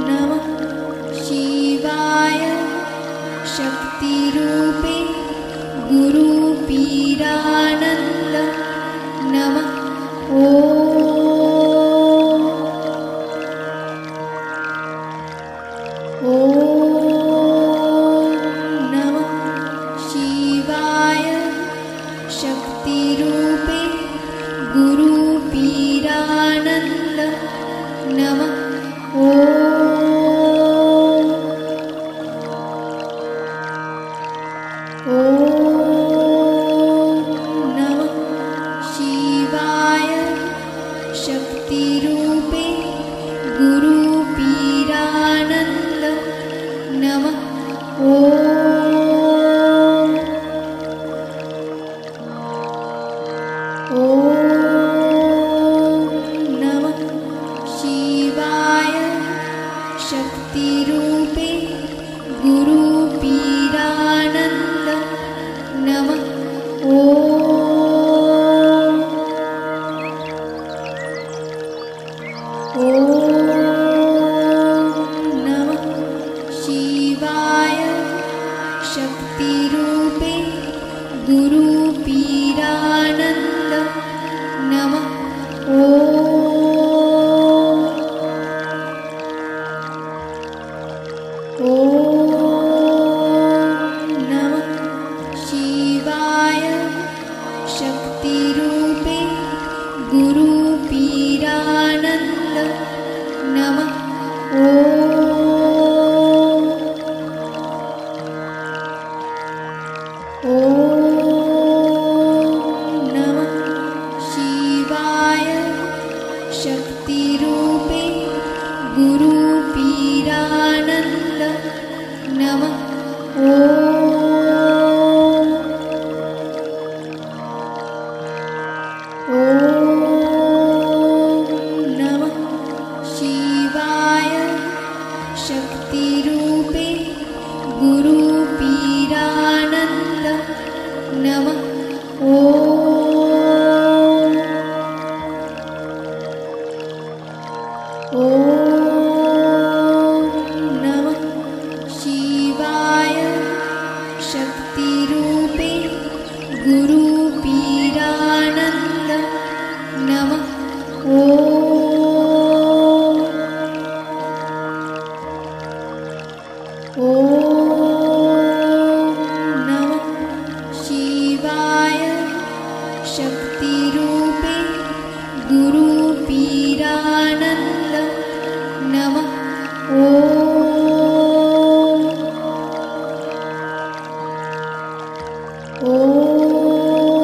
नमः शिवाय शक्तिरूपे गुरुपीरानन्द नमः नमः शिवाय शक्तिरूपे गुरुपीरानन्द नमः नमः शिवाय शक्तिरूपे गुरुपीरानन्द नमः नमः शिवाय शक्तिरूपे गुरुपीरानन्द नमः नमः शिवाय शक्तिरूपे गुरुपीरानन्द नमः नमः शिवाय शक्तिरूपे गुरुपीरानन्द नमः नमः शिवाय शक्तिरूपे गुरुपीरानन्द नमः नमः शिवाय शक्तिरूपे गुरुपीरानन्द नमः नमः शिवाय शक्तिरूपे गुरुपीरानन्द नमः नमः शिवाय शक्तिरूपे गुरुपीरानन्द नमः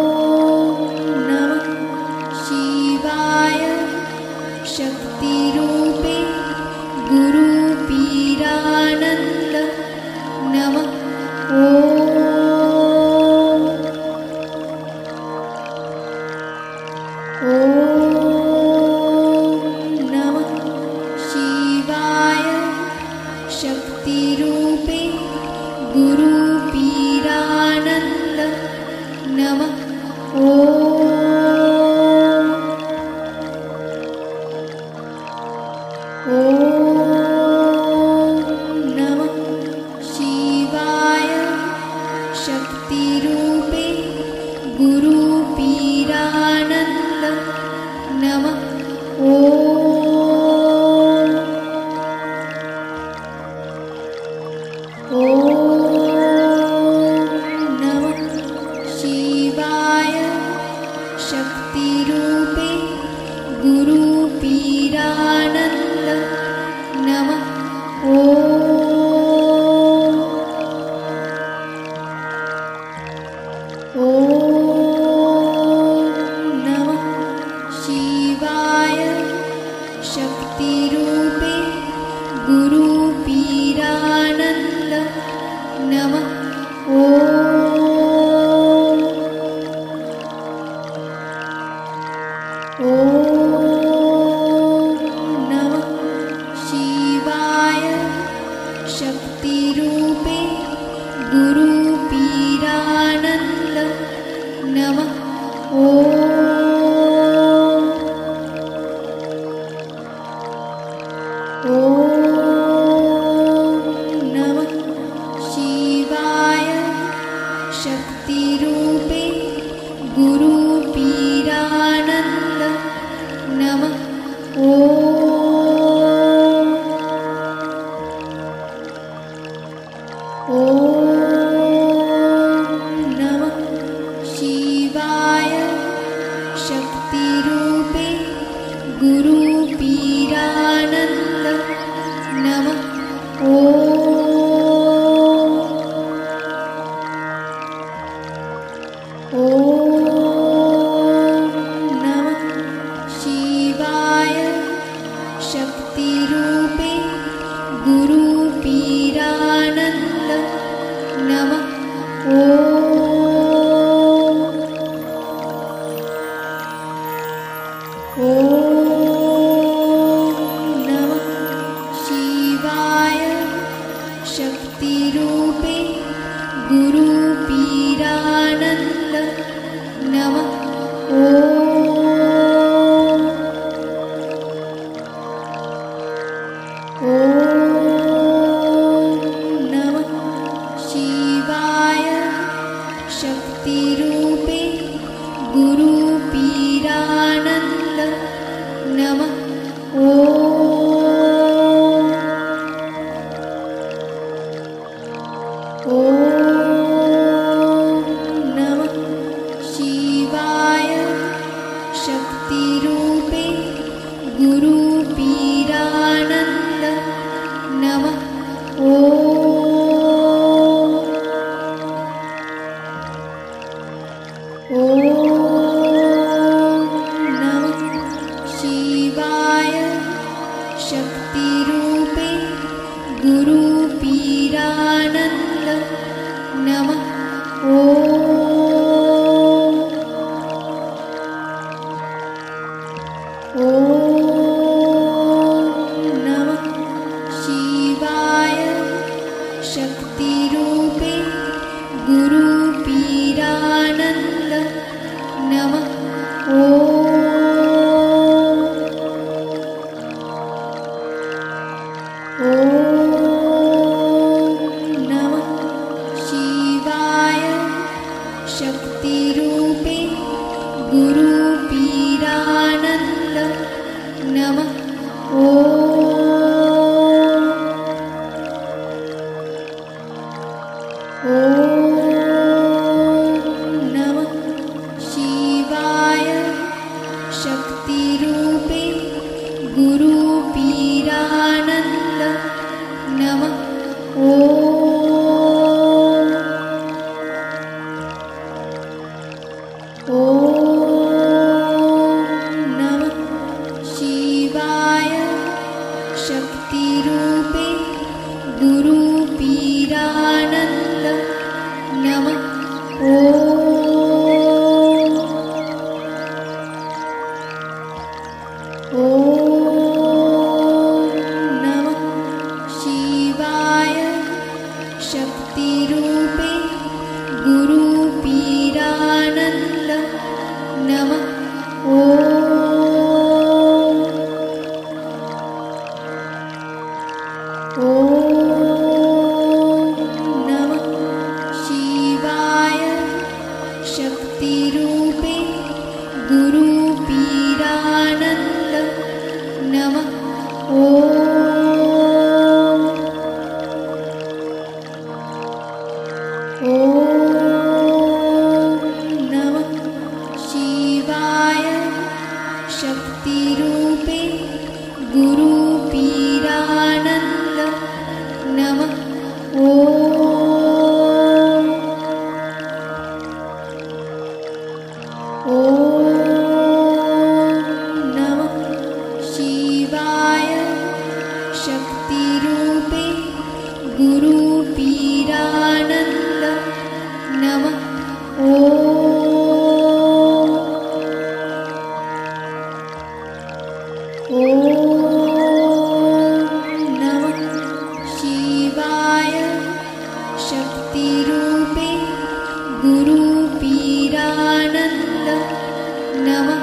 नमः शिवाय शक्तिरूपे गुरुपीरानन्द नमः नमः शिवाय शक्तिरूपे गुरुपीरानन्द नमः नमः शिवाय शक्तिरूपे गुरुपीरानन्द नमः नमः शिवाय शक्तिरूपे गुरुपीरानन्द नमः नमः शिवाय शक्तिरूपे गुरुपीरानन्द नमः नमः शिवाय शक्तिरूपे गुरुपीरानन्द नमः गुरुपीरानन्द नमः। ॐ नमः शिवाय शक्तिरूपे गुरुपीरानन्द नमः। नमः शिवाय शक्तिरूपे गुरुपीरानन्द नमः। नमः शिवाय शक्तिरूपे गुरुपीरानन्द नमः। नमः शिवाय शक्तिरूपे गुरुपीरानन्द नमः। नमः शिवाय शक्तिरूपे गुरुपीरानन्द नमः। नमः शिवाय शक्तिरूपे गुरुपीरानन्द नमः। नमः शिवाय शक्तिरूपे गुरुपीरानन्द नमः। नमः शिवाय शक्तिरूपे गुरुपीरानन्द नमः। नमः शिवाय शक्तिरूपे गुरुपीरानन्द नमः। नमः शिवाय शक्तिरूपे गुरुपीरानन्द नमः। नमः शिवाय शक्तिरूपे गुरुपीरानन्द नमः। नमः शिवाय शक्तिरूपे गुरुपीरानन्द नमः। नमः शिवाय शक्तिरूपे गुरुपीरानन्द नमः। नमः शिवाय शक्तिरूपे गुरुपीरानन्द नमः।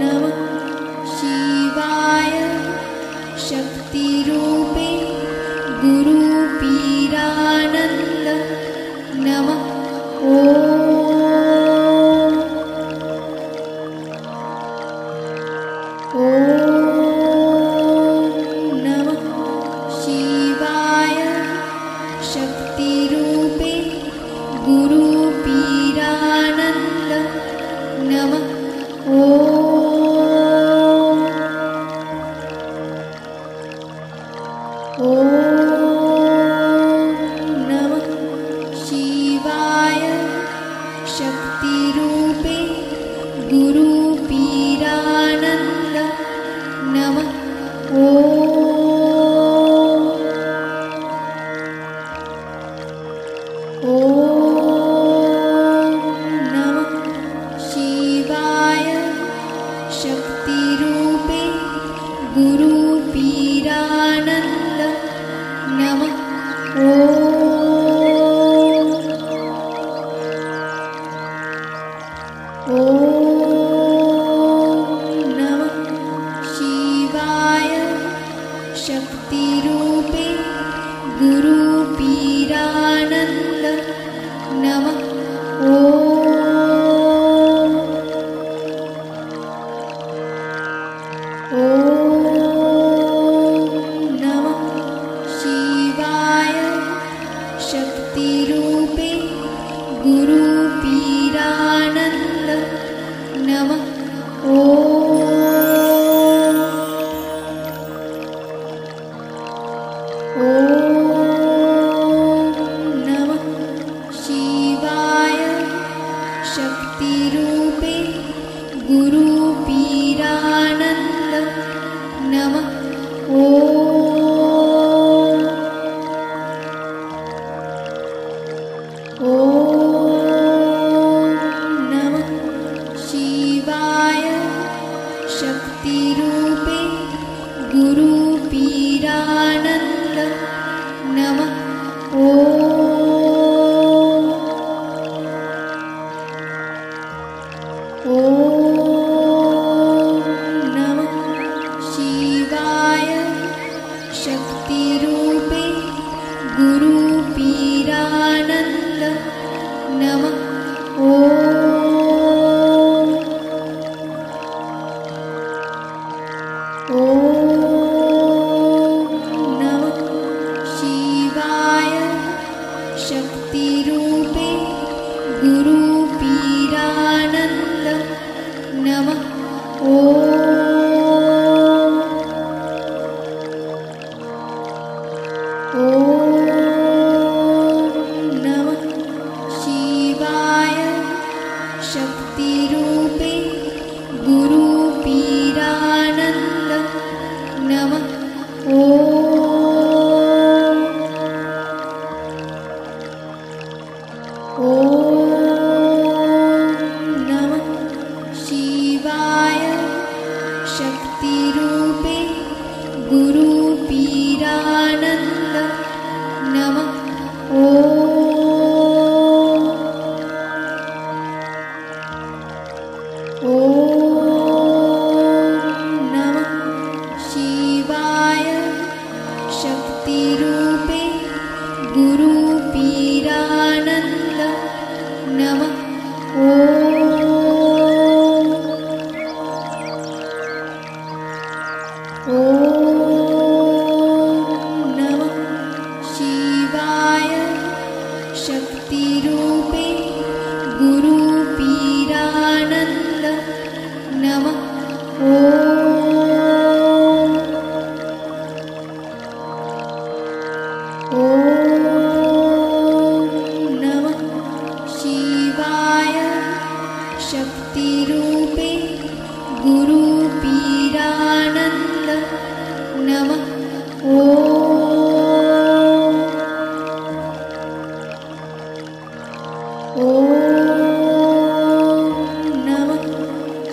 नमः शिवाय शक्तिरूपे गुरुपीरानन्द शक्तिरूपे गुरुपीरानन्द नमः। ॐ नमः शिवाय शक्तिरूपे गुरुपीरानन्द नमः। नमः शिवाय शक्तिरूपे गुरुपीरानन्द नमः। नमः शिवाय शक्तिरूपे गुरुपीरानन्द नमः। नमः शिवाय शक्तिरूपे गुरुपीरानन्द नमः। नमः शिवाय शक्तिरूपे गुरुपीरानन्द नमः। नमः शिवाय शक्तिरूपे गुरुपीरानन्द नमः। नमः शिवाय शक्तिरूपे गुरुपीरानन्द नमः। नमः शिवाय शक्तिरूपे गुरुपीरानन्द नमः। नमः शिवाय शक्तिरूपे गुरुपीरानन्द नमः। नमः शिवाय शक्तिरूपे गुरुपीरानन्द नमः। नमः शिवाय शक्तिरूपे गुरुपीरानन्द नमः। नमः शिवाय शक्तिरूपे गुरुपीरानन्द नमः। नमः शिवाय शक्तिरूपे गुरुपीरानन्द नमः। नमः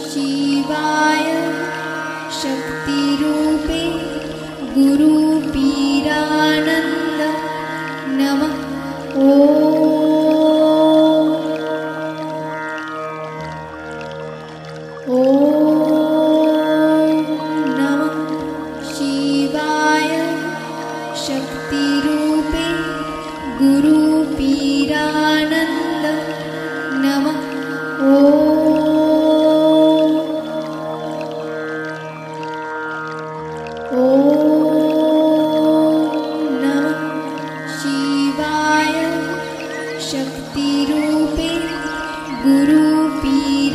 शिवाय शक्तिरूपे गुरुपीरानन्द नमः। नमः शिवाय शक्तिरूपे गुरुपीरानन्द नमः। नमः शिवाय शिवाय शक्तिरूपे गुरुपीरानन्द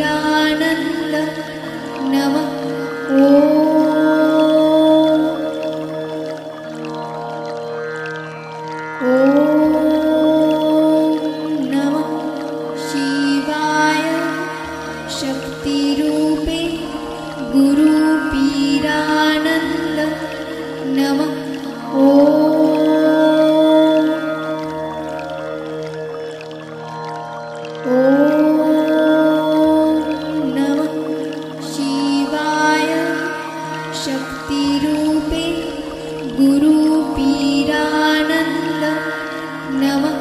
नमः। नमः शिवाय शक्तिरूपे गुरुपीरानन्द नमः। नमः शिवाय शक्तिरूपे गुरुपीरानन्द नमः।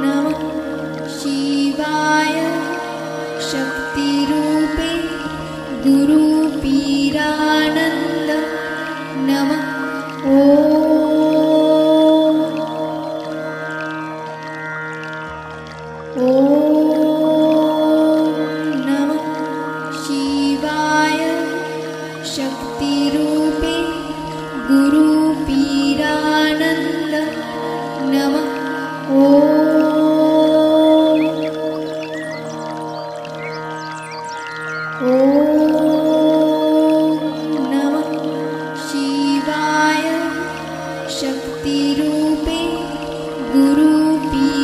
नमः शिवाय शक्तिरूपे गुरुपीरानन्द नमः। नमः शिवाय शक्तिरूपे गुरुपीरानन्द नमः। नमः शिवाय शक्तिरूपे गुरुपीरानन्द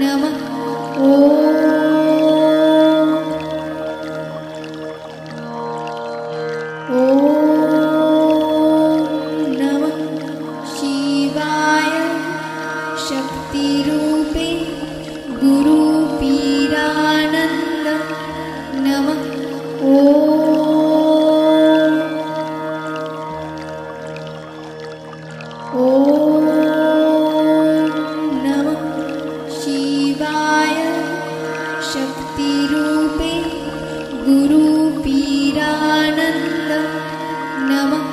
नमः। नमः शिवाय शक्तिरूपे गुरुपीरानन्द नमः। नमः शिवाय शक्तिरूपे गुरुपीरानन्द नमः।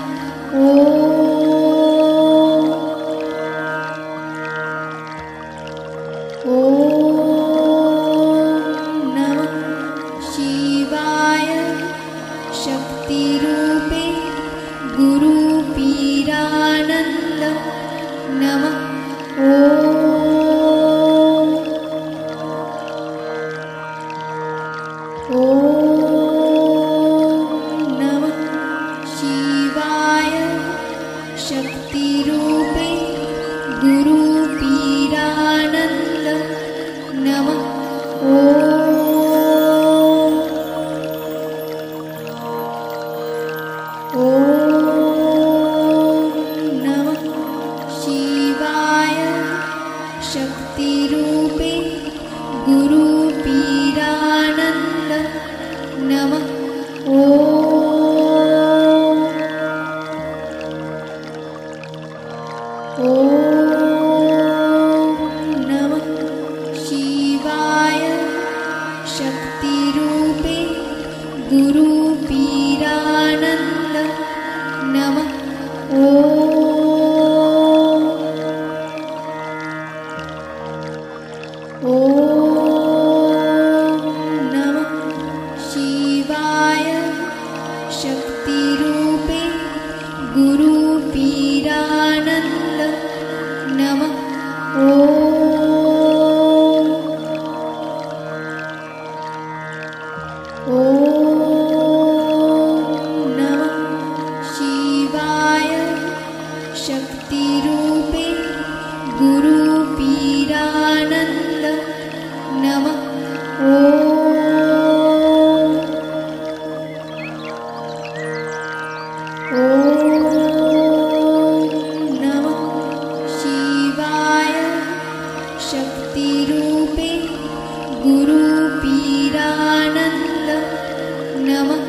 नमः शिवाय शक्तिरूपे गुरुपीरानन्द नमः। नमः शिवाय शक्तिरूपे गुरुपीरानन्द नमः। नमः शिवाय शक्तिरूपे गुरुपीरानन्द नमः। नमः शिवाय शक्तिरूपे गुरुपीरानन्द नमः। नमः शिवाय शक्तिरूपे गुरुपीरानन्द नमः। नमः शिवाय शक्तिरूपे गुरुपीरानन्द नमः। नमः शिवाय शक्तिरूपे गुरुपीरानन्द नमः।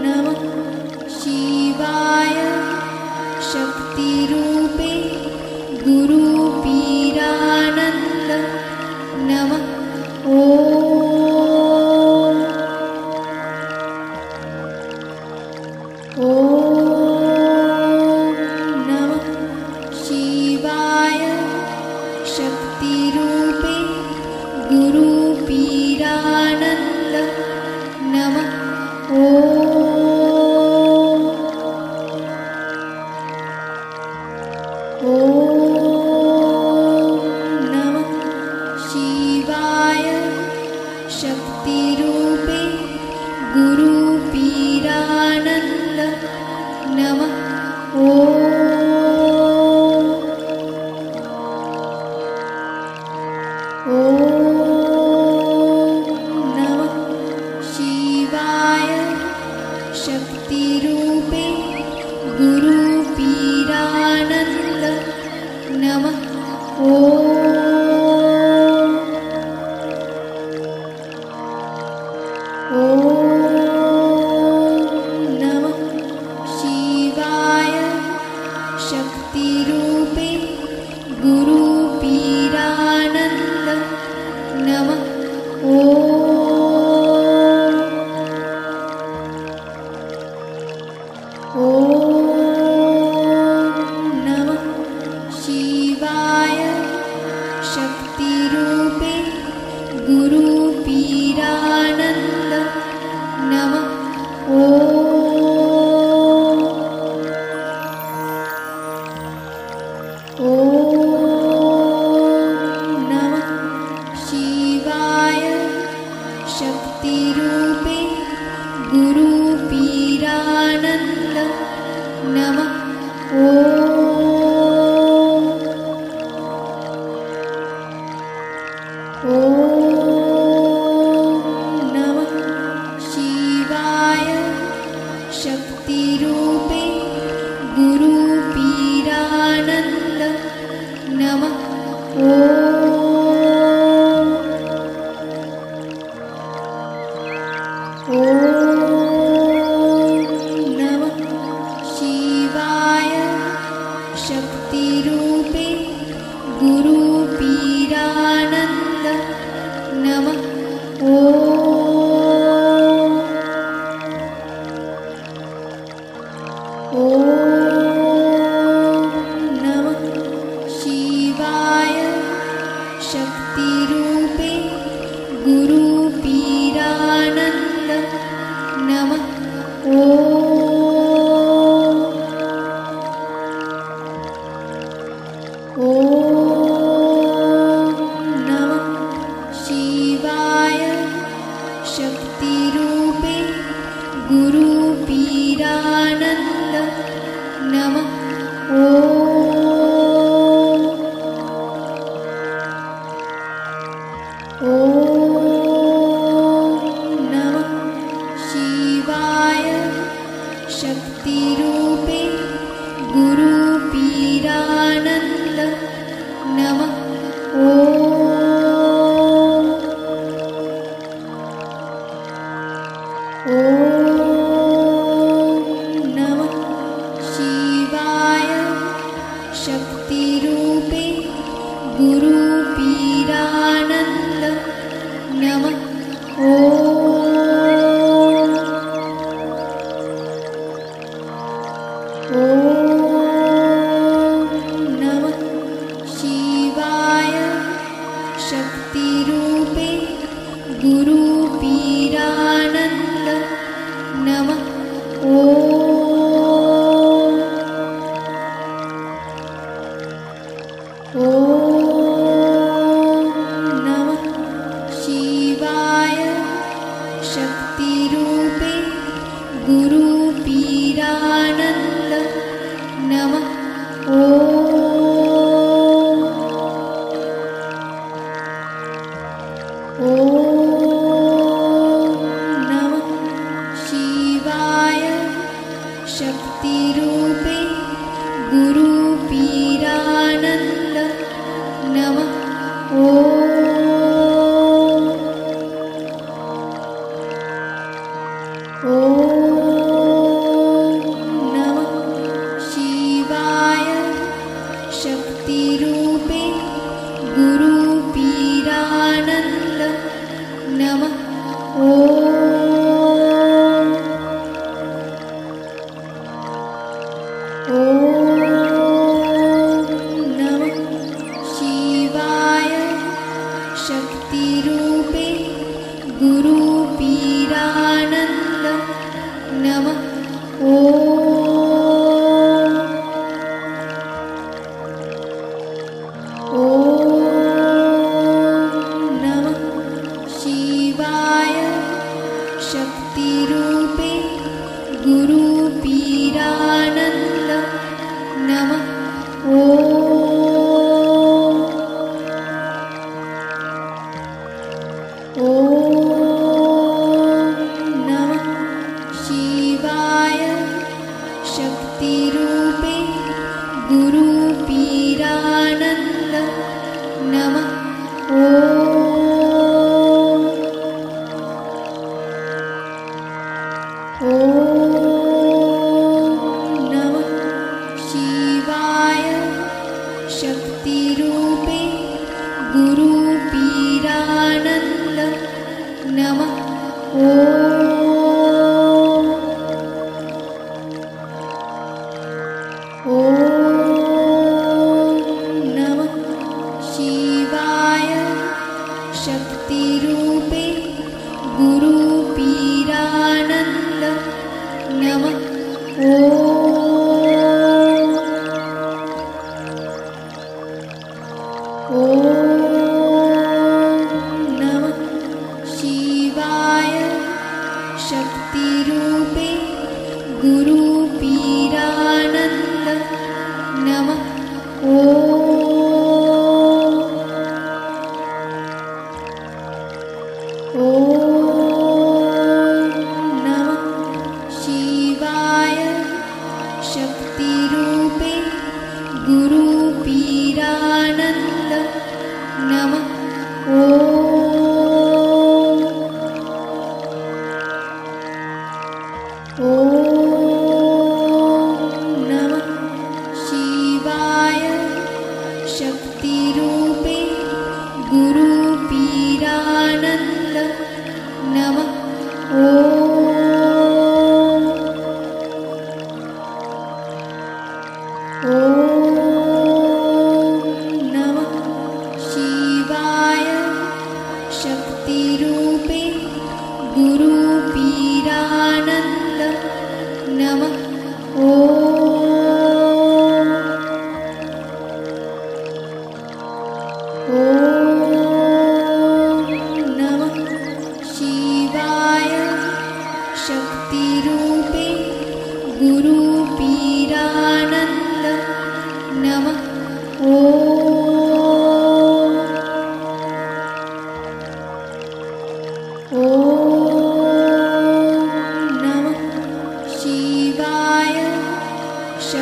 नमः शिवाय शक्तिरूपे गुरुपीरानन्द नमः। नमः नमः शिवाय शक्तिरूपे गुरुपीरानन्द नमः नमः शिवाय शक्तिरूपे गुरुपीरानन्द नमः नमः शिवाय शक्तिरूपे गुरुपीरानन्द नमः नमः शिवाय शक्तिरूपे गुरुपीरानन्द नमः नमः शिवाय शक्तिरूपे गुरुपीरानन्द नमः नमः शिवाय शक्तिरूपे गुरुपीरानन्द नमः नमः शिवाय शक्तिरूपे गुरुपीरानन्द नमः नमः शिवाय शक्तिरूपे गुरुपीरानन्द नमः नमः शिवाय शक्तिरूपे गुरुपीरानन्द नमः नमः शिवाय शक्तिरूपे गुरुपीरानन्द नमः नमः शिवाय शक्तिरूपे गुरुपीरानन्द नमः नमः शिवाय शक्तिरूपे गुरुपीरानन्द नमः नमः शिवाय शक्तिरूपे गुरुपीरानन्द नमः नमः शिवाय शक्तिरूपे गुरुपीरानन्द गुरु पीरानंद नमः। नमः शिवाय शक्ति रूपे गुरु पीरानंद नमः। नमः शिवाय शक्ति रूपे गुरु पीरानंद नमः। नमः शिवाय शक्ति रूपे गुरु पीरानंद नमः। नमः शिवाय शक्ति रूपे गुरु पीरानंद नमः। नमः शिवाय शक्ति रूपे गुरु पीरानंद नमः। नमः शिवाय शक्ति रूपे गुरु पीरानंद नमः। नमः शिवाय शक्ति रूपे गुरु पीरानंद नमः। नमः शिवाय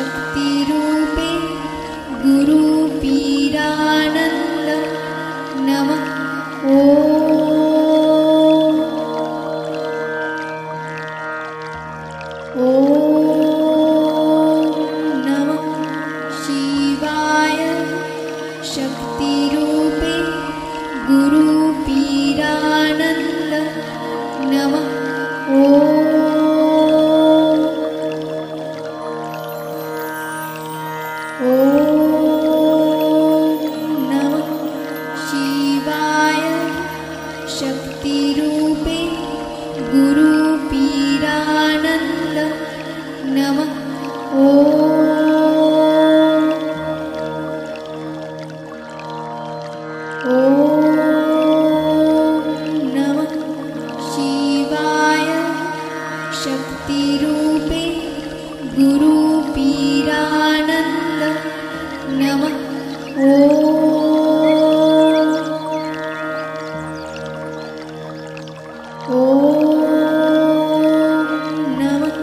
शक्ति रूपे गुरु पीरानंद नमः। नमः शिवाय शक्ति रूपे गुरु पीरानंद नमः। नमः शिवाय शक्ति रूपे गुरु पीरानंद नमः। नमः शिवाय शक्ति रूपे गुरु पीरानंद नमः। नमः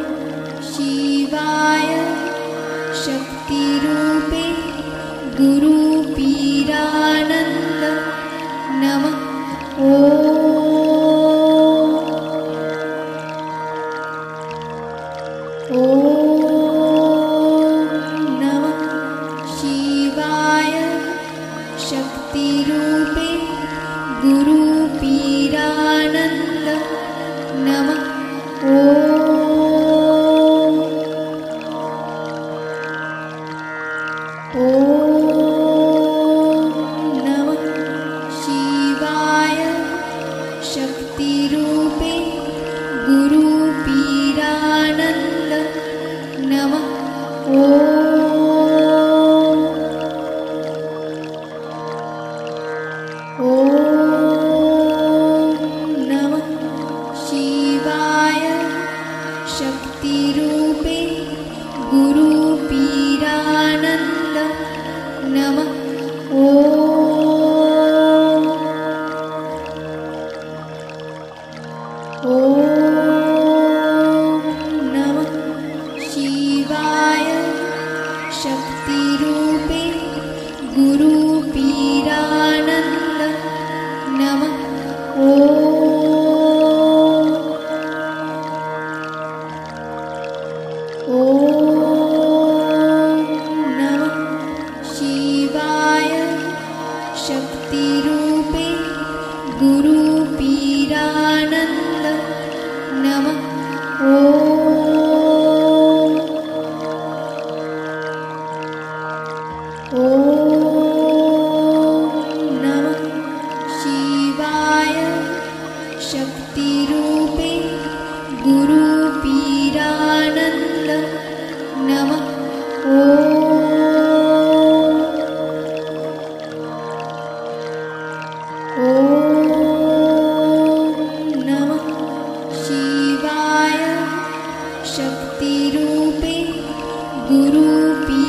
शिवाय शक्ति रूपे गुरु पीरानंद नमः। नमः शिवाय शक्ति रूपे गुरु पीरानंद नमः। नमः शिवाय शक्ति रूपे गुरु पीरानंद नमः। नमः शिवाय शक्ति रूपे गुरु पीरानंद नमः। नमः शिवाय शक्ति शक्तिरूपे गुरुपीरानन्द नमः। ॐ नमः शिवाय शक्तिरूपे गुरुपीरानन्द नमः। ॐ नमः शिवाय शक्तिरूपे गुरुपीरानन्द नमः। नमः शिवाय शक्तिरूपे गुरुपीरानन्द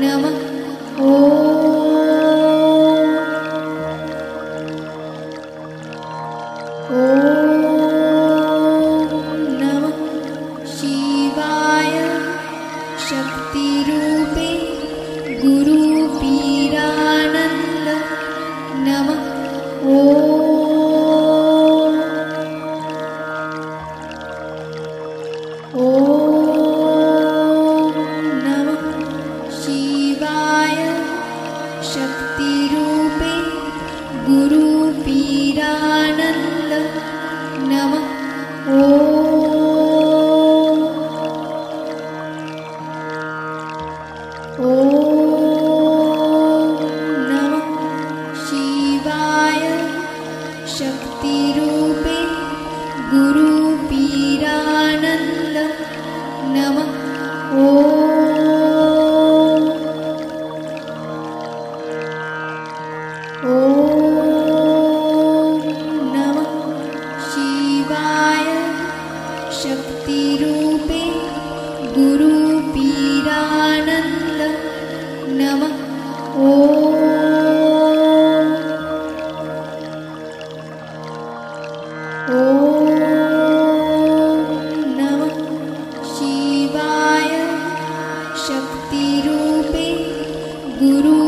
नमः। नमः शिवाय शक्तिरूपे गुरुपीरानन्द नमः। नमः शिवाय शक्तिरूपे गुरुपीरानन्द नमः। नमः शिवाय शक्तिरूपे गुरुपीरानन्द नमः। नमः शिवाय शक्तिरूपे गुरुपीरानन्द नमः। नमः शिवाय शक्तिरूपे गुरु